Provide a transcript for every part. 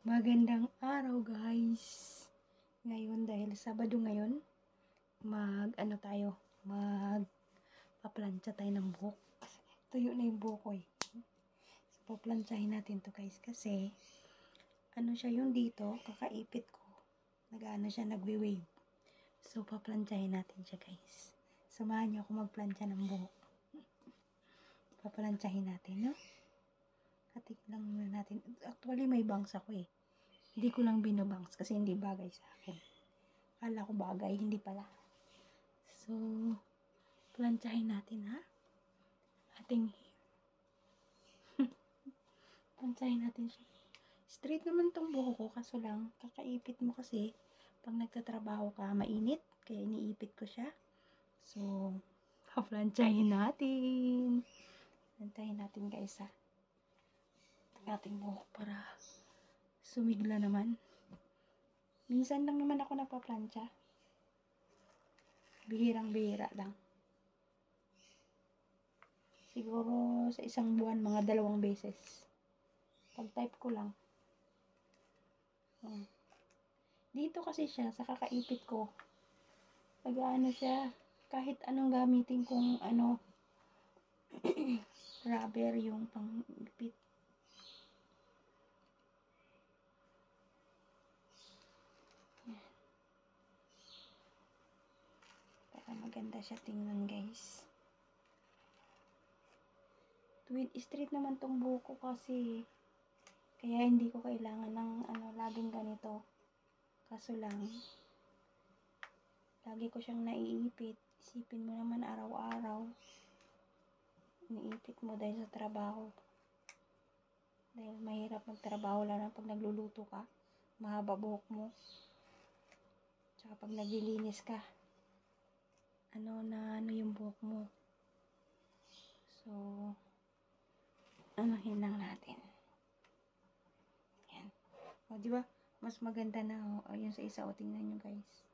Magandang araw guys. Ngayon dahil Sabado ngayon, magpaplantsa tayo ng buhok. Tuyo na yung buhok ko eh. So, paplantsahin natin to guys kasi ano siya yung dito, kakaipit ko. Nagwe-wave. So paplantsahin natin siya guys. Samahan niyo ako magplantsa ng buhok. Paplantsahin natin, no? Katik lang muna natin. Actually may bangs ako eh. Hindi ko lang binabangs kasi hindi bagay sa akin. Kala ko bagay, hindi pala. So, plantsahin natin ha. Ating plantsahin natin siya. Straight naman tong buhok ko, kaso lang, kakaipit mo kasi pag nagtatrabaho ka, mainit. Kaya iniipit ko siya. So, paplantsahin natin. Plantahin natin guys ha. Ating buhok para sumigla naman. Minsan lang naman ako nagpaplantsa. Bihirang-bihira lang. Siguro sa isang buwan, mga 2 beses. Pag-type ko lang. Dito kasi siya, sa kakaipit ko. Pag-ano siya, kahit anong gamitin kong rubber yung pang-ipit. Para maganda siya tingnan guys. Straight naman tong buhok ko kasi kaya hindi ko kailangan ng laging ganito. Kaso lang lagi ko siyang naiipit. Isipin mo naman araw-araw iniipit mo dahil sa trabaho. Dahil mahirap magtrabaho lalo pag nagluluto ka. Mahaba buhok mo. Tsaka pag naglilinis ka. Yung buhok mo. So, anuhin lang natin. Yan. O, di ba? Mas maganda na, yun sa isa. O, tingnan nyo, guys.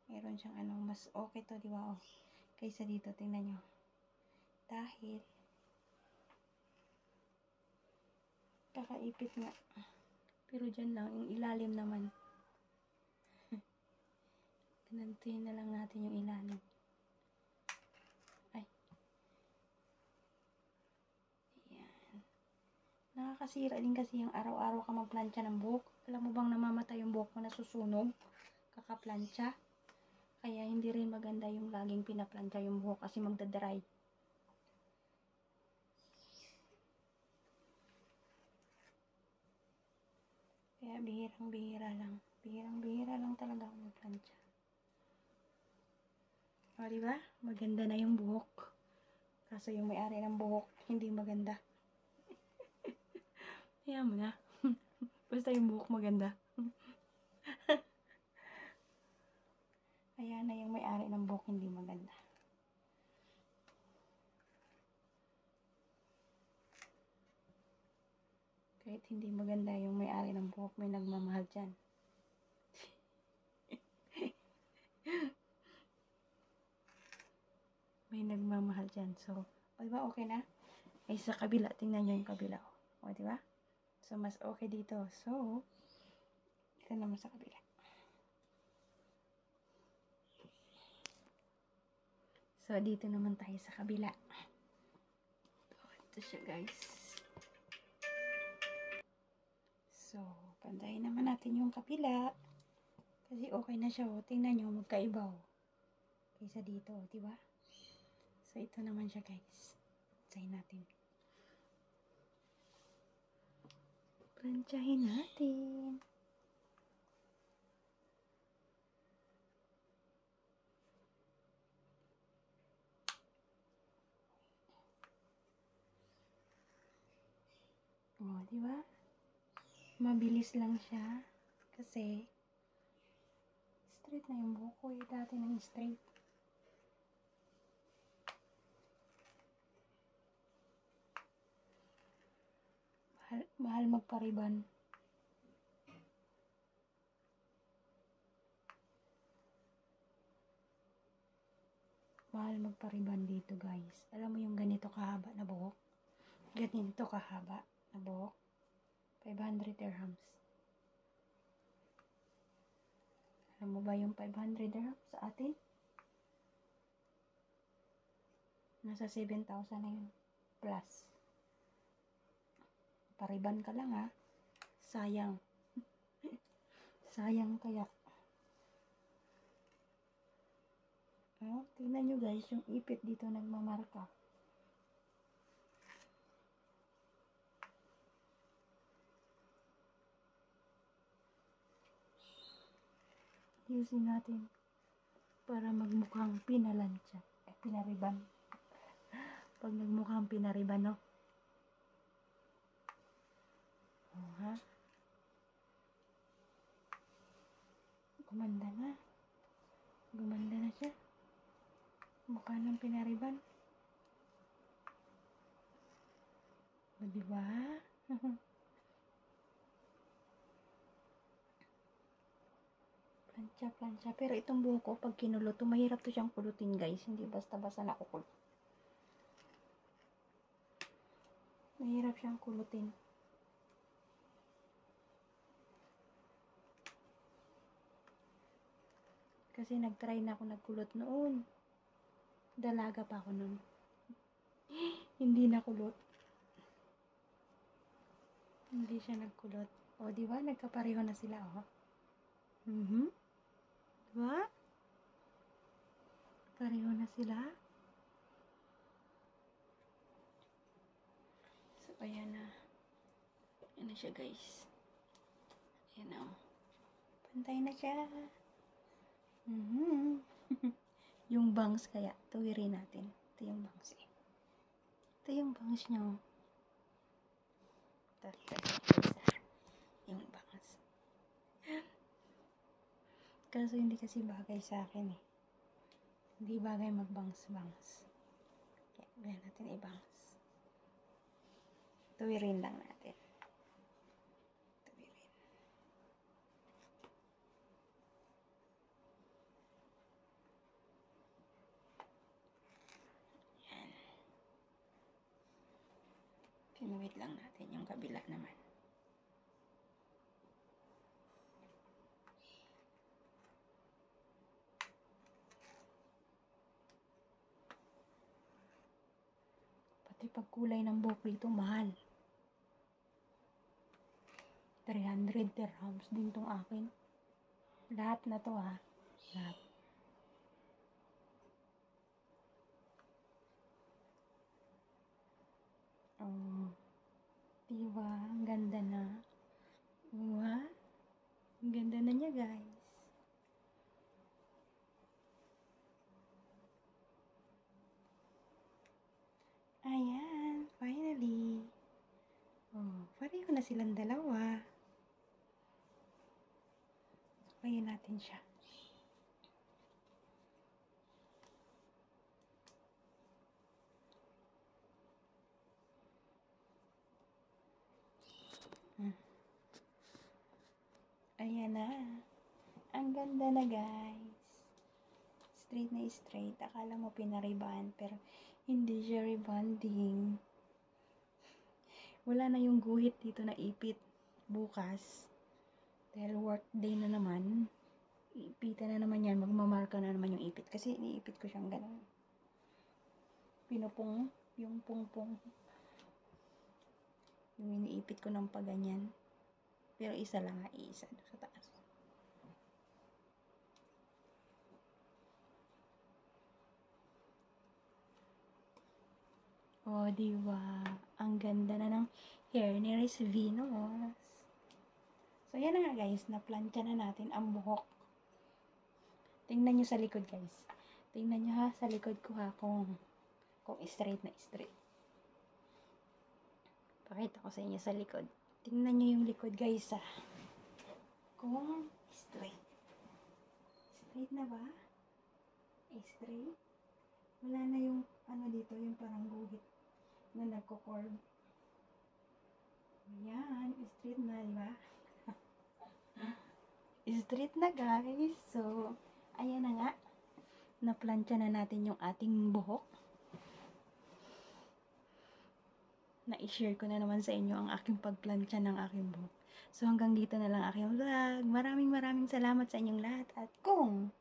Meron siyang, mas okay to, di ba? O, kaysa dito, tingnan nyo. Dahil, kakaipit nga. Pero dyan lang, yung ilalim naman. Ganantuhin na lang natin yung ilalim. Ay. Ayan. Nakakasira din kasi yung araw-araw ka magplantsa ng buhok. Alam mo bang namamatay yung buhok mo na susunog? Kakaplantsa. Kaya hindi rin maganda yung laging pinaplantsa yung buhok kasi magdadry. Kaya bihirang-bihira lang. Bihirang-bihira lang talaga ako magplantsa. O, diba? Maganda na yung buhok. Kaso yung may-ari ng buhok, hindi maganda. Kaya mo na. Basta yung buhok maganda. Ayan na yung may-ari ng buhok, hindi maganda. Kahit hindi maganda yung may-ari ng buhok, may nagmamahal dyan. May nagmamahal dyan. So, o diba okay na? Ay sa kabila, tingnan nyo yung kabila. O diba? So, mas okay dito. So, ito naman sa kabila. So, dito naman tayo sa kabila. Ito siya guys. So, pantayin naman natin yung kabila. Kasi okay na siya. O, tingnan nyo, magkaiba. Kaysa dito, diba? So, ito naman siya guys. Pantayin natin. Plantsahin natin. O, diba? Mabilis lang siya. Kasi, straight na yung buhok ko. Dati nang straight. Mahal magpariban. Mahal magpariban dito guys. Alam mo yung ganito kahaba na buhok? Ganito kahaba na buhok. 500 dirhams. Alam mo ba yung 500 dirham sa atin? Nasa 7,000 na yun. Plus. Pariban ka lang ha. Sayang. Sayang kaya. Oh, tingnan nyo guys, yung ipit dito nagmamarka. Ayusin natin para magmukhang pinalansya. Pinariban. Pag nagmukhang pinariban, no? Oh, ha? Gumanda na. Gumanda na siya. Mukha ng pinariban. O, diba? Plancha. Pero itong buhok ko, pag kinulot, mahirap to siyang kulutin guys. Hindi basta-basta nakukulot. Mahirap siyang kulutin. Kasi nag-try na ako nagkulot noon. Dalaga pa ako noon. Hindi nakulot. Hindi siya nagkulot. O, diba? Nagkapareho na sila, oh. Diba? Pareho na sila. So, ayan na. Ayan na siya, guys. Ayan na, oh. Pantay na siya. Yung bangs kaya, tuwirin natin. Ito yung bangs eh. Ito yung bangs niya, oh. Yung bangs. Kaso hindi kasi bagay sa akin eh. Hindi bagay magbangs-bangs. Kaya, gawin natin i-bangs. Tuwirin lang natin. Tuwirin. Yan. Pinuwit lang natin yung kabila naman. Pati pagkulay ng buhok dito, mahal. 300 dirhams din tong akin. Lahat na to ha. Lahat. Oh. Diba? Ang ganda na. Diba? Ang ganda na niya guys. Ayan. Finally. Oh, pareho na silang dalawa. Ayan natin siya. Ayan na. Ang ganda na guys. Straight na straight. Akala mo pinariban pero hindi siya rebonding. Wala na yung guhit dito na ipit. Bukas. Dahil work day na naman. Ipitan na naman yan. Magmamarka na naman yung ipit. Kasi iniipit ko siyang ganun. Pinupong. Yung pungpong. Yung iniipit ko ng paganyan. Pero isa lang ha. Isa sa taas. Oh, diba? Ang ganda na ng hair ni Riz Venus. So, yan na nga guys. Naplantya na natin ang buhok. Tingnan nyo sa likod guys. Tingnan nyo ha. Sa likod ko ha. Kung straight na straight. Pakita ko sa inyo sa likod. Tingnan nyo yung likod guys ha. Kung straight. Straight na ba? Straight. Wala na yung ano dito. Yung parang guhit na nagko-curve. Ayan, straight na, diba? Straight na guys. So, ayan na nga. Naplantya na natin yung ating buhok. na-share ko na naman sa inyo ang aking pagplantsa ng aking buhok. So hanggang dito na lang aking vlog. Maraming salamat sa inyong lahat. At kung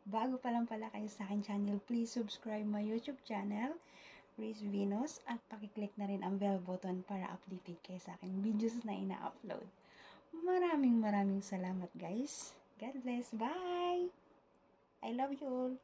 bago pa lang pala kayo sa akin channel, please subscribe my YouTube channel, Riz Venus, at pakiclick na rin ang bell button para updated kayo sa aking videos na ina-upload. Maraming salamat guys. God bless. Bye! I love you all.